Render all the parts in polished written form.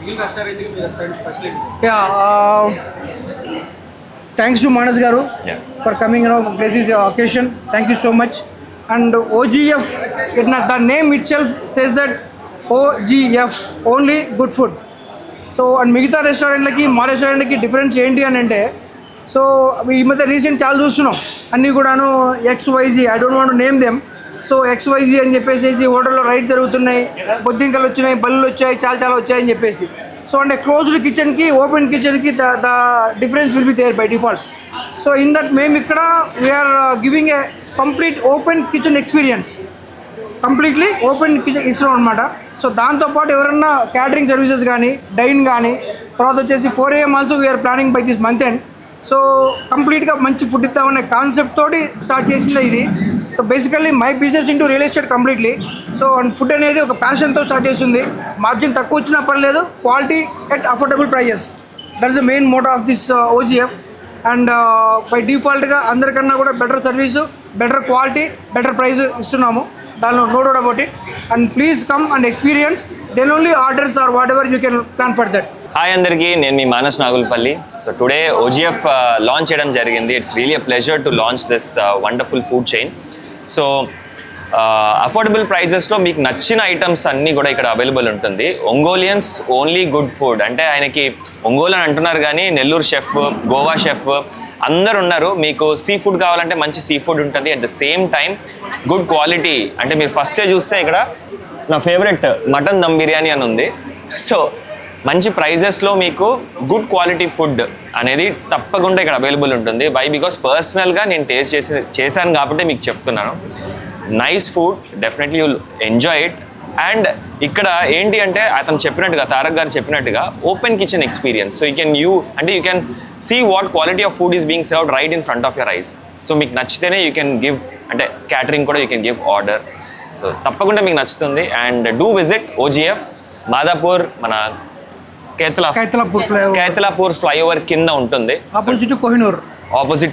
Yeah, thanks to Manas Garu for coming. This is your occasion. Thank you so much. And OGF, the name itself says that OGF, only good food. So and మిగతా రెస్టారెంట్లకి మా రెస్టారెంట్కి difference ఏంటి అని అంటే, so ఈ మధ్య recent చాలా చూస్తున్నాం అన్నీ కూడాను XYZ, I don't want name them. So XYZ అని చెప్పేసి హోటల్లో రైట్ జరుగుతున్నాయి, బొద్దింకలు వచ్చినాయి, బల్లులు వచ్చాయి, చాలా వచ్చాయని చెప్పేసి. సో అంటే క్లోజ్డ్ కిచెన్కి ఓపెన్ కిచెన్కి the difference will be there by default. So in that మేము ఇక్కడ we're giving a complete open kitchen experience, completely open kitchen ఇస్తున్నాం అనమాట. సో దాంతోపాటు ఎవరన్నా క్యాటరింగ్ సర్వీసెస్ కానీ, డైన్ కానీ, తర్వాత వచ్చేసి 4 AM also we're planning by this month end. So కంప్లీట్గా మంచి ఫుడ్ ఇస్తామనే కాన్సెప్ట్ తోటి స్టార్ట్ చేసింది ఇది. So basically my business into real estate completely. So and food అనేది ఒక ప్యాషన్తో స్టార్ట్ చేస్తుంది. మార్జిన్ తక్కువ వచ్చినా పర్లేదు, quality at affordable prices, that is the main motto of this OGF. And by డిఫాల్ట్గా అందరికన్నా కూడా better service, better quality, better price ఇస్తున్నాము, దానిలో no doubt about it. And please come and experience, then only orders or whatever you can plan for that. Hi అందరికీ, నేను మీ Manas Nagulpalli. So today OGF launch చేయడం జరిగింది. It's really a pleasure to launch this wonderful food chain. So affordable ప్రైజెస్లో మీకు నచ్చిన items అన్నీ కూడా ఇక్కడ అవైలబుల్ ఉంటుంది. ఒంగోలియన్స్ ఓన్లీ గుడ్ ఫుడ్ అంటే ఆయనకి ఒంగోలు అని అంటున్నారు కానీ నెల్లూరు షెఫ్, గోవా షెఫ్ అందరు ఉన్నారు. మీకు సీ ఫుడ్ కావాలంటే మంచి సీ ఫుడ్ ఉంటుంది. At the same time good quality, అంటే మీరు ఫస్టే చూస్తే ఇక్కడ నా ఫేవరెట్ మటన్ దమ్ బిర్యానీ అని ఉంది. సో మంచి ప్రైజెస్లో మీకు గుడ్ క్వాలిటీ ఫుడ్ అనేది తప్పకుండా ఇక్కడ అవైలబుల్ ఉంటుంది. వై బికాస్ పర్సనల్గా నేను టేస్ట్ చేశాను కాబట్టి మీకు చెప్తున్నాను. Nice food, definitely you'll enjoy it. And ఇక్కడ ఏంటి అంటే అతను చెప్పినట్టుగా, తారక్ గారు చెప్పినట్టుగా open kitchen experience. So you can see what quality of food is being served right in front of your eyes. So మీకు నచ్చితేనే యూ కెన్ గివ్, అంటే catering కూడా you can give order. So తప్పకుండా మీకు నచ్చుతుంది. And do visit OGF Madhapur, మన Kaithalapur flyover కింద ఉంటుంది, ఆపోజిట్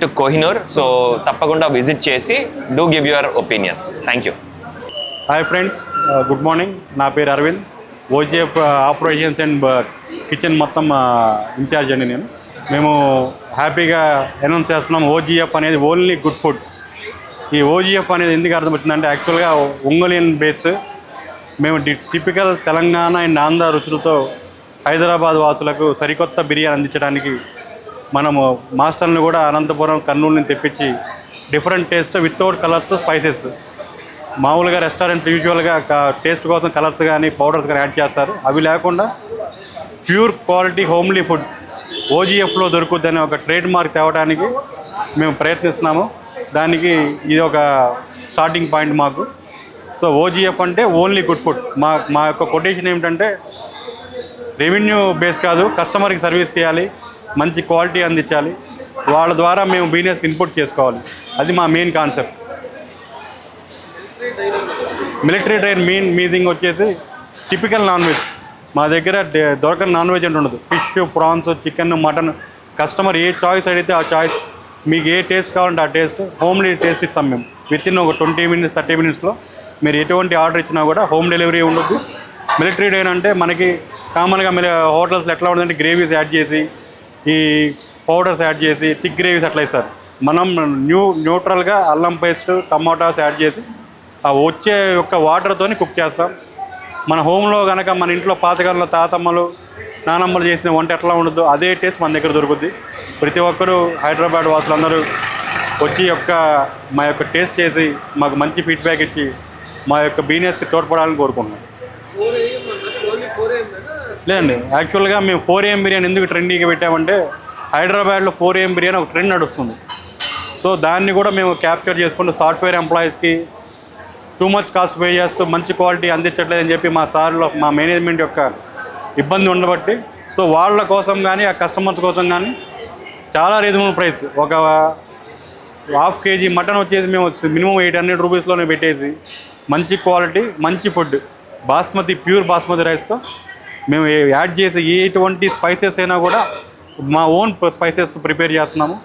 టు కోహినూర్. సో తప్పకుండా విజిట్ చేసి do give your opinion. Thank you. Hi friends, good morning. నా పేరు Aravind. OGF operations and kitchen మొత్తం ఇన్ఛార్జ్ అండి నేను. మేము హ్యాపీగా అనౌన్స్ చేస్తున్నాం OGF అనేది ఓన్లీ గుడ్ ఫుడ్. ఈ OGF అనేది ఎందుకు అర్థం వచ్చిందంటే, యాక్చువల్గా ఒంగోలియన్ బేస్. మేము టిపికల్ తెలంగాణ అండ్ ఆంధ్ర రుచులతో హైదరాబాద్ వాసులకు సరికొత్త బిర్యానీ అందించడానికి మనము మాస్టర్ని కూడా అనంతపురం, కర్నూలు నుంచి తెప్పించి different taste without colours, spices. మామూలుగా రెస్టారెంట్ యూజువల్గా టేస్ట్ కోసం కలర్స్ కానీ పౌడర్స్ కానీ యాడ్ చేస్తారు. అవి లేకుండా ప్యూర్ క్వాలిటీ హోమ్లీ ఫుడ్ OGFలో దొరుకుతుందని ఒక ట్రేడ్ మార్క్ తేవడానికి మేము ప్రయత్నిస్తున్నాము. దానికి ఇది ఒక స్టార్టింగ్ పాయింట్ మాకు. సో OGF అంటే ఓన్లీ గుడ్ ఫుడ్. మా యొక్క కొటేషన్ ఏమిటంటే, రెవెన్యూ బేస్ కాదు, కస్టమర్కి సర్వీస్ చేయాలి, మంచి క్వాలిటీ అందించాలి, వాళ్ళ ద్వారా మేము బిజినెస్ ఇన్పుట్ చేసుకోవాలి. అది మా మెయిన్ కాన్సెప్ట్. మిలిటరీ ట్రైన్ మీజింగ్ వచ్చేసి టిపికల్ నాన్ వెజ్. మా దగ్గర దొరకని నాన్ వెజ్ అంటే ఉండదు. Fish, prawns, chicken, mutton. Customer a choice అడిగితే ఆ చాయిస్, మీకు ఏ టేస్ట్ కావాలంటే ఆ టేస్ట్, హోమ్లీ టేస్ట్ ఇస్తాం మేము. వితిన్ ఒక 20 minutes 30 minutesలో మీరు ఎటువంటి ఆర్డర్ ఇచ్చినా కూడా హోమ్ డెలివరీ ఉండదు. మిలిటరీ ట్రైన్ అంటే మనకి కామన్గా హోటల్స్లో ఎట్లా ఉంటుందంటే గ్రేవీస్ యాడ్ చేసి, ఈ పౌడర్స్ యాడ్ చేసి థిక్ గ్రేవీస్ అట్లా ఇస్తారు. మనం న్యూట్రల్గా అల్లం పేస్ట్, టమాటాస్ యాడ్ చేసి ఆ వచ్చే యొక్క వాటర్తోని కుక్ చేస్తాం. మన హోమ్లో కనుక మన ఇంట్లో పాతకాలంలో తాతమ్మలు, నానమ్మలు చేసిన వంట ఎట్లా ఉండదు అదే టేస్ట్ మన దగ్గర దొరుకుద్ది. ప్రతి ఒక్కరూ హైదరాబాద్ వాసులందరూ వచ్చి మా యొక్క టేస్ట్ చేసి మాకు మంచి ఫీడ్బ్యాక్ ఇచ్చి మా యొక్క బిజినెస్కి తోడ్పడాలని కోరుకుంటున్నాం. లేదండి, యాక్చువల్గా మేము 4 AM బిర్యానీ ఎందుకు ట్రెండింగ్గా పెట్టామంటే, హైదరాబాద్లో 4 AM బిర్యానీ ఒక ట్రెండ్ నడుస్తుంది. సో దాన్ని కూడా మేము క్యాప్చర్ చేసుకుంటూ సాఫ్ట్వేర్ ఎంప్లాయీస్కి టూ మచ్ కాస్ట్ పే చేస్తూ మంచి క్వాలిటీ అందించట్లేదని చెప్పి మా మేనేజ్మెంట్ యొక్క ఇబ్బంది ఉండబట్టి, సో వాళ్ళ కోసం కానీ ఆ కస్టమర్స్ కోసం కానీ చాలా రీజనబుల్ ప్రైస్. ఒక ½ kg మటన్ వచ్చేసి మేము మినిమం 800 రూపీస్లోనే పెట్టేసి మంచి క్వాలిటీ, మంచి ఫుడ్, ప్యూర్ బాస్మతి రైస్తో మేము యాడ్ చేసి ఎటువంటి స్పైసెస్ అయినా కూడా మా ఓన్ స్పైసెస్తో ప్రిపేర్ చేస్తున్నాము.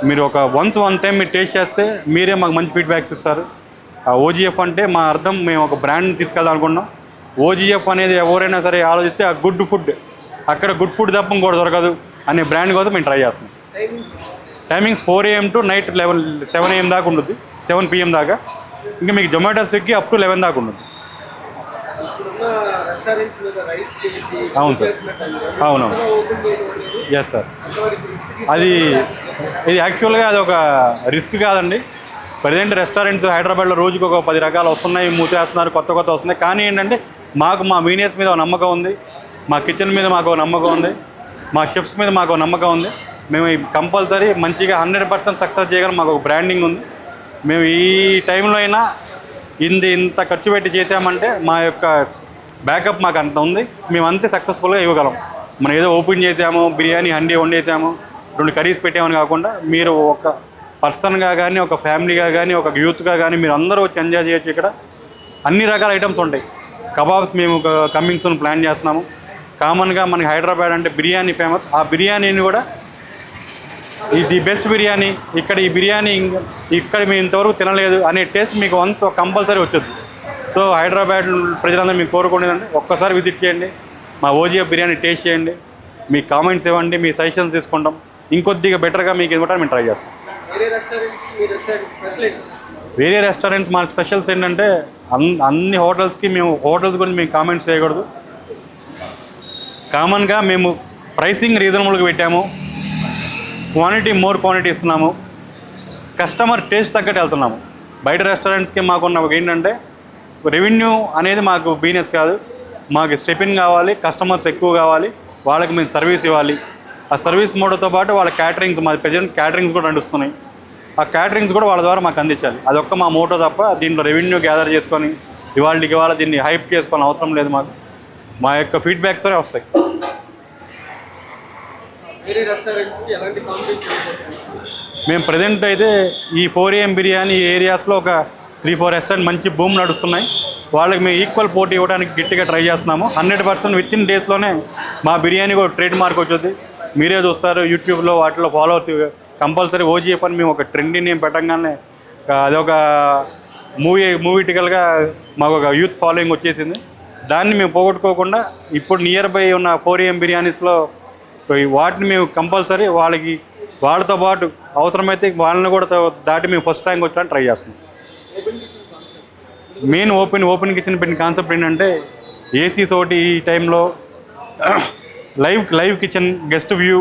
మీరు వన్ టైం మీరు టేస్ట్ చేస్తే మీరే మాకు మంచి ఫీడ్బ్యాక్స్ ఇస్తారు. OGF అంటే మా అర్థం, మేము ఒక బ్రాండ్ని తీసుకెళ్దాం అనుకున్నాం. ఓజీఎఫ్ అనేది ఎవరైనా సరే ఆలోచిస్తే ఆ గుడ్ ఫుడ్, అక్కడ గుడ్ ఫుడ్ తప్ప ఇంకోటి దొరకదు అనే బ్రాండ్ కోసం మేము ట్రై చేస్తున్నాం. Timings 4 AM to night 7 AM దాకా ఉంటుంది, 7 PM దాకా. ఇంకా మీకు జొమాటో, స్విగ్గీ అప్ టు 11 దాకా ఉంటుంది. అవును సార్, అవునవును, ఎస్ సార్. అది యాక్చువల్గా అది ఒక రిస్క్ కాదండి. ప్రజెంట్ రెస్టారెంట్స్ హైదరాబాద్లో రోజుకి ఒక 10 రకాలు వస్తున్నాయి, మూసేస్తున్నారు, కొత్త వస్తున్నాయి. కానీ ఏంటంటే మాకు మా మీనియర్స్ మీద ఒక నమ్మకం ఉంది, మా కిచెన్ మీద మాకు ఒక నమ్మకం ఉంది, మా షెఫ్స్ మీద మాకు ఒక నమ్మకం ఉంది. మేము కంపల్సరీ మంచిగా 100% సక్సెస్ చేయగలం. మాకు ఒక బ్రాండింగ్ ఉంది. మేము ఈ టైంలో అయినా ఇంత ఖర్చు పెట్టి చేసామంటే మా యొక్క బ్యాకప్ మాకు అంత ఉంది. మేము అంతే సక్సెస్ఫుల్గా ఇవ్వగలం. మనం ఏదో ఓపెన్ చేసాము, బిర్యానీ హండీ వండేసాము, 2 కర్రీస్ పెట్టామని కాకుండా మీరు ఒక పర్సన్గా కానీ, ఒక ఫ్యామిలీగా కానీ, ఒక యూత్గా కానీ మీరు అందరూ వచ్చి ఎంజాయ్ చేయొచ్చు. ఇక్కడ అన్ని రకాల ఐటమ్స్ ఉంటాయి. కబాబ్స్ మేము కమింగ్ సూన్ ప్లాన్ చేస్తున్నాము. కామన్గా మనకి హైదరాబాద్ అంటే బిర్యానీ ఫేమస్. ఆ బిర్యానీని కూడా ఇది బెస్ట్ బిర్యానీ, ఇక్కడ ఈ బిర్యానీ ఇక్కడ మేము ఇంతవరకు తినలేదు అనే టేస్ట్ మీకు వన్స్ కంపల్సరీ వచ్చుద్ది. సో హైదరాబాద్ ప్రజలందరూ మీకు కోరుకునేదండి, ఒక్కసారి విజిట్ చేయండి, మా ఓజీఎఫ్ బిర్యానీ టేస్ట్ చేయండి, మీ కామెంట్స్ ఇవ్వండి, మీ సజెషన్స్ తీసుకుంటాం. ఇంకొద్దిగా బెటర్గా మీకు ఇవ్వడానికి మేము ట్రై చేస్తాం. వేరే రెస్టారెంట్స్ మా స్పెషల్స్ ఏంటంటే అన్ని హోటల్స్కి హోటల్స్ గురించి మేము కామెంట్స్ చేయకూడదు. కామన్గా మేము ప్రైసింగ్ రీజనబుల్గా పెట్టాము, క్వాంటిటీ ఇస్తున్నాము, కస్టమర్ టేస్ట్ తగ్గట్టు వెళ్తున్నాము. బయట రెస్టారెంట్స్కి మాకున్న ఏంటంటే రెవెన్యూ అనేది మాకు బిజినెస్ కాదు, మాకు స్టెపిన్ కావాలి, కస్టమర్స్ ఎక్కువ కావాలి, వాళ్ళకి మేము సర్వీస్ ఇవ్వాలి. ఆ సర్వీస్ మోడల్తో పాటు వాళ్ళ క్యాటరింగ్స్, మా ప్రజెంట్ క్యాటరింగ్స్ కూడా నడుస్తున్నాయి. ఆ క్యాటరింగ్స్ కూడా వాళ్ళ ద్వారా మాకు అందించాలి. అదొక్క మా మోటో తప్ప దీంట్లో రెవెన్యూ గ్యాదర్ చేసుకొని ఇవాళ దీన్ని హైప్ చేసుకోవాలని అవసరం లేదు. మాకు మా యొక్క ఫీడ్బ్యాక్స్ వస్తాయి. మేము ప్రజెంట్ అయితే ఈ 4 AM బిర్యానీ ఏరియాస్లో ఒక 3-4 రెస్టారెంట్ మంచి బూమ్ నడుస్తున్నాయి. వాళ్ళకి మేము ఈక్వల్ పోటీ ఇవ్వడానికి గట్టిగా ట్రై చేస్తున్నాము. 100% విత్ ఇన్ డేస్లోనే మా బిర్యానీ కూడా ట్రేడ్ మార్క్ వచ్చేది. మీరే చూస్తారు యూట్యూబ్లో, వాటిలో ఫాలోవర్స్ కంపల్సరీ ఓజీఎఫ్ అని మేము ఒక ట్రెండింగ్ నేమ్ పెట్టంగానే అదొక మూవీటికల్గా మాకు ఒక యూత్ ఫాలోయింగ్ వచ్చేసింది. దాన్ని మేము పోగొట్టుకోకుండా ఇప్పుడు నియర్ బై ఉన్న 4 AM బిర్యానీస్లో వాటిని మేము కంపల్సరీ వాళ్ళతో పాటు అవసరమైతే వాళ్ళని కూడా దాటి మేము ఫస్ట్ ర్యాంక్ వచ్చడానికి ట్రై చేస్తున్నాం. మెయిన్ ఓపెన్ కిచెన్ పెట్టిన కాన్సెప్ట్ ఏంటంటే ఏసీస్ ఒకటి ఈ టైంలో లైవ్ కిచెన్ గెస్ట్ వ్యూ,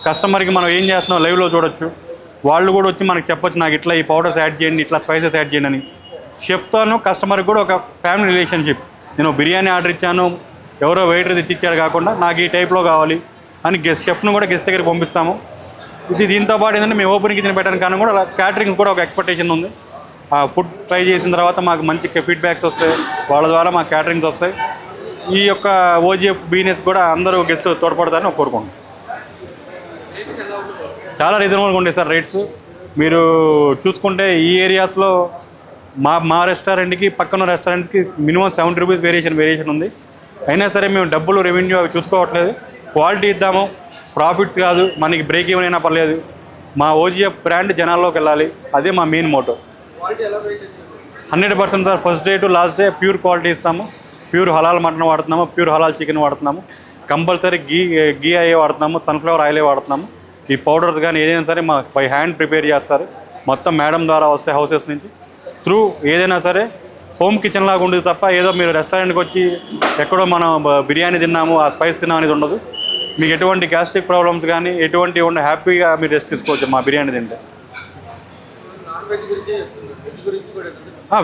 కస్టమర్కి మనం ఏం చేస్తున్నాం లైవ్లో చూడొచ్చు. వాళ్ళు కూడా వచ్చి మనకు చెప్పొచ్చు, నాకు ఇట్లా ఈ పౌడర్స్ యాడ్ చేయండి, ఇట్లా స్పైసెస్ యాడ్ చేయండి అని. షెఫ్తోనూ కస్టమర్కి కూడా ఒక ఫ్యామిలీ రిలేషన్షిప్. నేను బిర్యానీ ఆర్డర్ ఇచ్చాను, ఎవరో వెయిటర్ తెచ్చిచ్చాడు కాకుండా నాకు ఈ టైప్లో కావాలి అని షెఫ్ను కూడా గెస్ట్ దగ్గరికి పంపిస్తాము. దీంతో పాటు ఏంటంటే మేము ఓపెన్ కిచెన్ పెట్టడానికి కానీ కూడా క్యాటరింగ్ కూడా ఒక ఎక్స్పెక్టేషన్ ఉంది. ఆ ఫుడ్ ట్రై చేసిన తర్వాత మాకు మంచి ఫీడ్బ్యాక్స్ వస్తాయి, వాళ్ళ ద్వారా మాకు క్యాటరింగ్స్ వస్తాయి. ఈ యొక్క ఓజీఎఫ్ బిజినెస్ కూడా అందరూ గెస్ట్ తోడ్పడతారని కోరుకుంటున్నాం. చాలా రీజనబుల్గా ఉంటాయి సార్ రేట్స్. మీరు చూసుకుంటే ఈ ఏరియాస్లో మా రెస్టారెంట్కి పక్కన రెస్టారెంట్స్కి మినిమం 70 రూపీస్ వేరియేషన్ ఉంది. అయినా సరే మేము డబ్బులు రెవెన్యూ అవి చూసుకోవట్లేదు, క్వాలిటీ ఇద్దాము, ప్రాఫిట్స్ కాదు, మనకి బ్రేక్ ఈవెన్ అయినా పర్లేదు, మా ఓజీఎఫ్ బ్రాండ్ జనాల్లోకి వెళ్ళాలి, అదే మా main motto. 100% sir, first day to last day pure quality ఇస్తాము. ప్యూర్ హలాల్ మటన్ వాడుతున్నాము, ప్యూర్ హలాల్ చికెన్ వాడుతున్నాము, కంపల్సరీ గీ అయ్యే వాడుతున్నాము, సన్ఫ్లవర్ ఆయిలే వాడుతున్నాము. ఈ పౌడర్స్ కానీ ఏదైనా సరే మా బై హ్యాండ్ ప్రిపేర్ చేస్తారు, మొత్తం మేడం ద్వారా వస్తాయి హౌసెస్ నుంచి. త్రూ ఏదైనా సరే హోమ్ కిచెన్ లాగా ఉండదు తప్ప ఏదో మీరు రెస్టారెంట్కి వచ్చి ఎక్కడో మనం బిర్యానీ తిన్నాము, ఆ స్పైస్ తిన్నాం అనేది ఉండదు. మీకు ఎటువంటి గ్యాస్ట్రిక్ ప్రాబ్లమ్స్ కానీ ఎటువంటి హ్యాపీగా మీరు రెస్ట్ తీసుకోవచ్చు మా బిర్యానీ తింటే.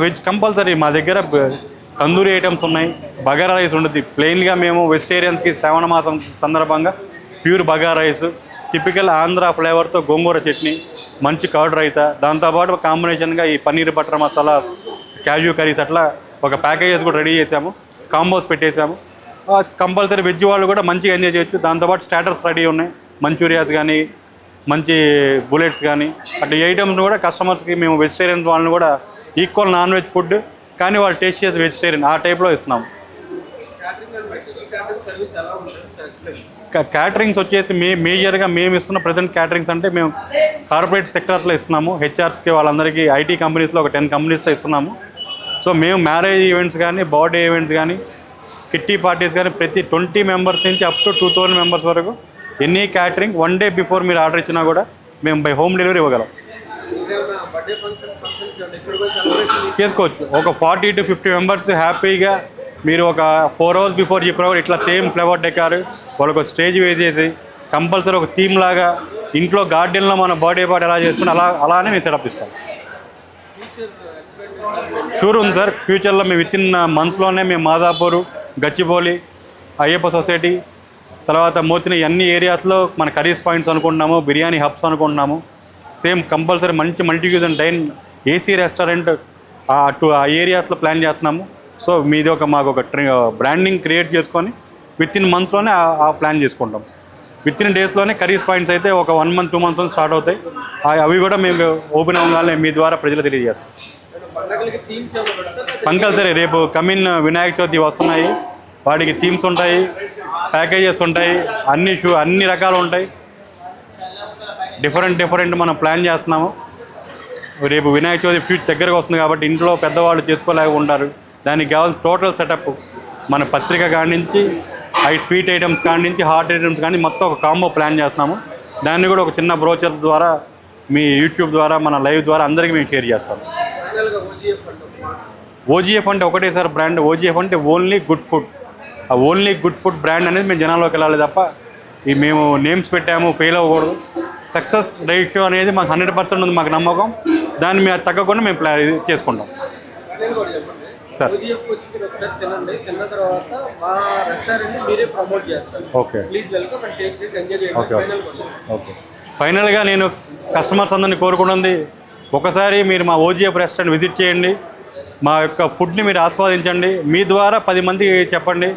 వెజ్ కంపల్సరీ మా దగ్గర తందూరి ఐటమ్స్ ఉన్నాయి, బగారా రైస్ ఉంటుంది. ప్లెయిన్గా మేము వెజిటేరియన్స్కి శ్రావణ మాసం సందర్భంగా pure bagara rice, typical Andhra ఫ్లేవర్తో గోంగూర చట్నీ, మంచి కర్డ్ రైతా, దాంతోపాటు కాంబినేషన్గా ఈ paneer butter masala, cashew curries, అట్లా ఒక ప్యాకేజెస్ కూడా రెడీ చేసాము, కాంబోస్ పెట్టేసాము. కంపల్సరీ వెజ్ వాళ్ళు కూడా మంచిగా ఎంజాయ్ చేయొచ్చు. దాంతోపాటు స్టార్టర్స్ రెడీ ఉన్నాయి, మంచూరియాస్ కానీ, మంచి బుల్లెట్స్ కానీ, అట్లా ఈ ఐటమ్స్ కూడా కస్టమర్స్కి మేము వెజిటేరియన్ వాళ్ళని కూడా ఈక్వల్ నాన్ వెజ్ ఫుడ్ కానీ వాళ్ళు టేస్ట్ చేసి వెజిటేరియన్ ఆ టైప్లో ఇస్తున్నాము. క్యాటరింగ్స్ వచ్చేసి మేజర్గా మేము ఇస్తున్న ప్రజెంట్ క్యాటరింగ్స్ అంటే మేము కార్పొరేట్ సెక్టర్స్లో ఇస్తున్నాము. హెచ్ఆర్స్కి వాళ్ళందరికీ ఐటీ కంపెనీస్లో ఒక 10 కంపెనీస్తో ఇస్తున్నాము. సో మేము మ్యారేజ్ ఈవెంట్స్ కానీ, బర్త్డే ఈవెంట్స్ కానీ, కిట్టి పార్టీస్ కానీ ప్రతి 20 మెంబర్స్ నుంచి అప్ టు 2000 మెంబర్స్ వరకు ఎనీ క్యాటరింగ్ 1 డే బిఫోర్ మీరు ఆర్డర్ ఇచ్చినా కూడా మేము బై హోమ్ డెలివరీ ఇవ్వగలం. చేసుకోవచ్చు. ఒక 40 to 50 మెంబర్స్ హ్యాపీగా మీరు ఒక 4 hours బిఫోర్ చెప్పినా కూడా ఇట్లా సేమ్ ఫ్లేవర్ డెకార్ వాళ్ళకు స్టేజ్ వేసేసి కంపల్సరీ ఒక థీమ్ లాగా ఇంట్లో గార్డెన్లో మన బర్త్డే పార్టీ ఎలా చేసుకుని అలానే మేము సెటప్ ఇస్తాం. షూర్ ఉంది సార్. ఫ్యూచర్లో మేము విత్ ఇన్ మంత్స్లోనే మేము మాదాపూర్, గచ్చిబౌలి, అయ్యప్ప సొసైటీ, తర్వాత మోతిని అన్ని ఏరియాస్లో మన కర్రీస్ పాయింట్స్ అనుకుంటున్నాము, బిర్యానీ హబ్స్ అనుకుంటున్నాము. సేమ్ కంపల్సరీ మంచి multi use dine AC restaurant ఆ ఏరియాస్లో ప్లాన్ చేస్తున్నాము. సో మీది మాకు ఒక బ్రాండింగ్ క్రియేట్ చేసుకొని విత్ ఇన్ మంత్స్లోనే ఆ ప్లాన్ చేసుకుంటాం. విత్ ఇన్ డేస్లోనే కర్రీస్ పాయింట్స్ అయితే ఒక 1 month 2 months స్టార్ట్ అవుతాయి. అవి కూడా మేము ఓపెన్ అవ్వగానే మీ ద్వారా ప్రజలు తెలియజేస్తాం. కంపల్సరీ రేపు కమిన్ వినాయక చవితి వస్తున్నాయి, వాటికి థీమ్స్ ఉంటాయి, ప్యాకేజెస్ ఉంటాయి, అన్ని రకాలు ఉంటాయి. డిఫరెంట్ మనం ప్లాన్ చేస్తున్నాము. రేపు వినాయక చవితి దగ్గరకు వస్తుంది కాబట్టి ఇంట్లో పెద్దవాళ్ళు చేసుకోలేక ఉంటారు. దానికి కావాల్సిన టోటల్ సెటప్ మన పత్రిక కాడి నుంచి స్వీట్ ఐటమ్స్ కాడి నుంచి హాట్ ఐటమ్స్ కానీ మొత్తం ఒక కాంబో ప్లాన్ చేస్తున్నాము. దాన్ని కూడా ఒక చిన్న బ్రోచర్ ద్వారా మీ యూట్యూబ్ ద్వారా మన లైవ్ ద్వారా అందరికీ మేము షేర్ చేస్తాం. ఓజీఎఫ్ అంటే ఒకటే సార్ బ్రాండ్. ఓజీఎఫ్ అంటే ఓన్లీ గుడ్ ఫుడ్. ఆ ఓన్లీ గుడ్ ఫుడ్ బ్రాండ్ అనేది మేము జనాల్లోకి వెళ్ళాలి తప్ప మేము నేమ్స్ పెట్టాము ఫెయిల్ అవ్వకూడదు. సక్సెస్ రేషియో అనేది మాకు 100% ఉంది, మాకు నమ్మకం. దాన్ని మేము తగ్గకుండా మేము చేసుకుంటాం సార్. Okay okay. ఫైనల్గా నేను కస్టమర్స్ అందరినీ కోరుకున్నది ఒకసారి మీరు మా ఓజీఎఫ్ రెస్టారెంట్ విజిట్ చేయండి, మా యొక్క ఫుడ్ని మీరు ఆస్వాదించండి. మీ ద్వారా 10 మందికి చెప్పండి.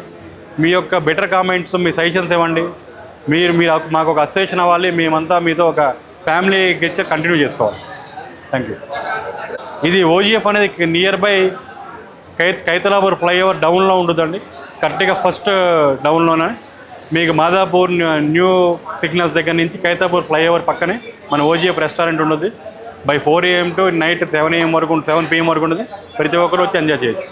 మీ యొక్క బెటర్ కామెంట్స్, మీ సజెషన్స్ ఇవ్వండి. మీరు మాకు ఒక అసోసియేషన్ అవ్వాలి. మేమంతా మీతో ఒక ఫ్యామిలీ గెచ్చర్ కంటిన్యూ చేసుకోవాలి. Thank you. ఇది ఓజీఎఫ్ అనేది నియర్ బై కైతలాపూర్ ఫ్లైఓవర్ డౌన్లో ఉంటుందండి. కరెక్ట్గా ఫస్ట్ డౌన్లోనే మీకు మాదాపూర్ న్యూ సిగ్నల్స్ దగ్గర నుంచి కైతలాపూర్ ఫ్లైఓవర్ పక్కనే మన ఓజీఎఫ్ రెస్టారెంట్ ఉంటుంది. By 4 AM to night 7 AM వరకు 7 PM వరకు ఉంటుంది. ప్రతి ఒక్కరు వచ్చి ఎంజాయ్ చేయొచ్చు.